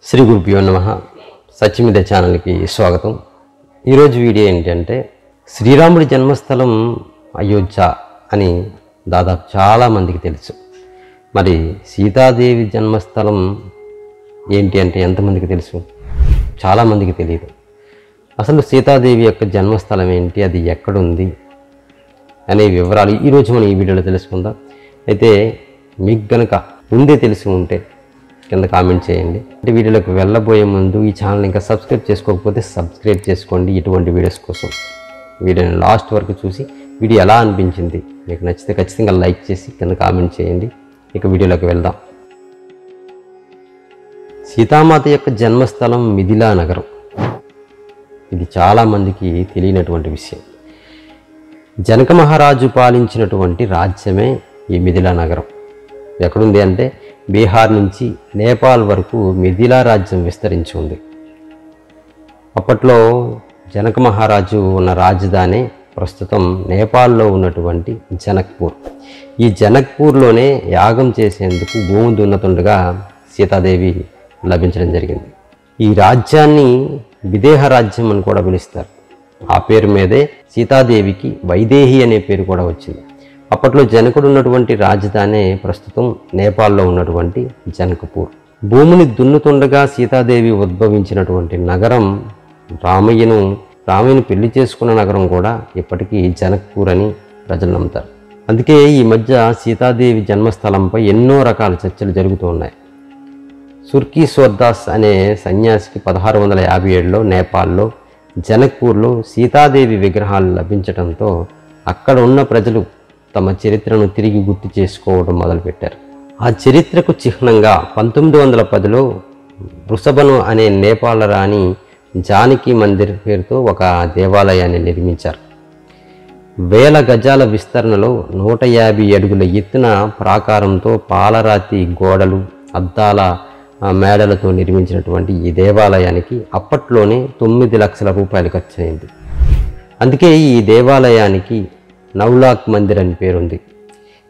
శ్రీ గురుభ్యో నమః. సత్యమిద ఛానల్కి స్వాగతం. ఈరోజు వీడియో ఏంటంటే శ్రీరాముడి జన్మస్థలం అయోధ్య అని దాదాపు చాలామందికి తెలుసు. మరి సీతాదేవి జన్మస్థలం ఏంటి అంటే ఎంతమందికి తెలుసు? చాలామందికి తెలియదు. అసలు సీతాదేవి యొక్క జన్మస్థలం ఏంటి, అది ఎక్కడుంది అనే వివరాలు ఈరోజు మనం ఈ వీడియోలో తెలుసుకుందాం. అయితే మీకు గనక ముందే తెలిసి ఉంటే కింద కామెంట్ చేయండి. అంటే వీడియోలోకి వెళ్ళబోయే ముందు ఈ ఛానల్ ఇంకా సబ్స్క్రైబ్ చేసుకోకపోతే సబ్స్క్రైబ్ చేసుకోండి. ఇటువంటి వీడియోస్ కోసం వీడియోని లాస్ట్ వరకు చూసి వీడియో ఎలా అనిపించింది, మీకు నచ్చితే ఖచ్చితంగా లైక్ చేసి కింద కామెంట్ చేయండి. ఇక వీడియోలోకి వెళ్దాం. సీతామాత యొక్క జన్మస్థలం మిథిలా నగరం. ఇది చాలామందికి తెలియనటువంటి విషయం. జనక మహారాజు పాలించినటువంటి రాజ్యమే ఈ మిథిలా నగరం. ఎక్కడుంది అంటే బీహార్ నుంచి నేపాల్ వరకు మిథిలా రాజ్యం విస్తరించి ఉంది. అప్పట్లో జనక మహారాజు ఉన్న రాజధాని ప్రస్తుతం నేపాల్లో ఉన్నటువంటి జనక్పూర్. ఈ జనక్పూర్లోనే యాగం చేసేందుకు భూమి దున్నుతుండగా సీతాదేవి లభించడం జరిగింది. ఈ రాజ్యాన్ని విదేహ రాజ్యం అని కూడా పిలుస్తారు. ఆ పేరు మీదే సీతాదేవికి వైదేహి అనే పేరు కూడా వచ్చింది. అప్పట్లో జనకుడు ఉన్నటువంటి రాజధాని ప్రస్తుతం నేపాల్లో ఉన్నటువంటి జనకపూర్. భూమిని దున్నుతుండగా సీతాదేవి ఉద్భవించినటువంటి నగరం రామయ్యను పెళ్లి చేసుకున్న నగరం కూడా ఇప్పటికీ జనక్పూర్ అని ప్రజలు నమ్ముతారు. అందుకే ఈ మధ్య సీతాదేవి జన్మస్థలంపై ఎన్నో రకాల చర్చలు జరుగుతూ ఉన్నాయి. సుర్కీ సోర్దాస్ అనే సన్యాసికి 1657లో నేపాల్లో జనక్పూర్లో సీతాదేవి విగ్రహాలు లభించడంతో అక్కడ ఉన్న ప్రజలు తమ చరిత్రను తిరిగి గుర్తు చేసుకోవడం మొదలుపెట్టారు. ఆ చరిత్రకు చిహ్నంగా 1910లో వృషభను అనే నేపాల రాణి జానకి మందిర్ పేరుతో ఒక దేవాలయాన్ని నిర్మించారు. 1000 గజాల విస్తరణలో 150 అడుగుల ఎత్తున ప్రాకారంతో పాలరాతి గోడలు, అద్దాల మేడలతో నిర్మించినటువంటి ఈ దేవాలయానికి అప్పట్లోనే 9 లక్షల రూపాయలు ఖర్చయింది. అందుకే ఈ దేవాలయానికి నౌలాక్ మందిర్ అని పేరుంది.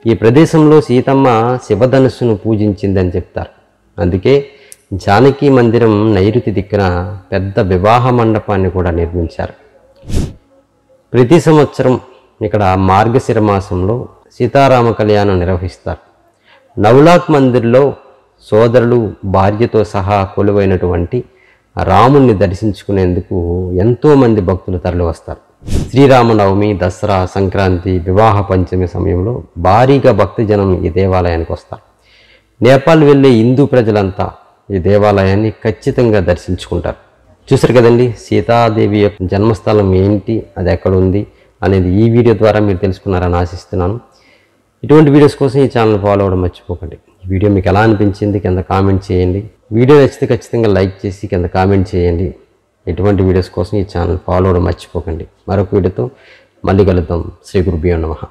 ఈ ప్రదేశంలో సీతమ్మ శివధనుస్సును పూజించిందని చెప్తారు. అందుకే జానకి మందిరం నైరుతి దిక్కున పెద్ద వివాహ మండపాన్ని కూడా నిర్మించారు. ప్రతి సంవత్సరం ఇక్కడ మార్గశిర మాసంలో సీతారామ కళ్యాణం నిర్వహిస్తారు. నౌలాక్ మందిర్లో సోదరులు భార్యతో సహా కొలువైనటువంటి రాముణ్ణి దర్శించుకునేందుకు ఎంతోమంది భక్తులు తరలి వస్తారు. శ్రీరామనవమి, దసరా, సంక్రాంతి, వివాహ పంచమి సమయంలో భారీగా భక్తజనం ఈ దేవాలయానికి వస్తారు. నేపాల్ వెళ్ళే హిందూ ప్రజలంతా ఈ దేవాలయాన్ని ఖచ్చితంగా దర్శించుకుంటారు. చూసారు కదండి, సీతాదేవి యొక్క జన్మస్థలం ఏంటి, అది ఎక్కడ ఉంది అనేది ఈ వీడియో ద్వారా మీరు తెలుసుకున్నారని ఆశిస్తున్నాను. ఇటువంటి వీడియోస్ కోసం ఈ ఛానల్ ఫాలో అవ్వడం మర్చిపోకండి. ఈ వీడియో మీకు ఎలా అనిపించింది కింద కామెంట్ చేయండి. వీడియో నచ్చితే ఖచ్చితంగా లైక్ చేసి కింద కామెంట్ చేయండి. ఎటువంటి వీడియోస్ కోసం ఈ ఛానల్ ఫాలో అవ్వడం మర్చిపోకండి. మరొక వీడియోతో మళ్ళీ కలుద్దాం. శ్రీ గురుభ్యో నమః.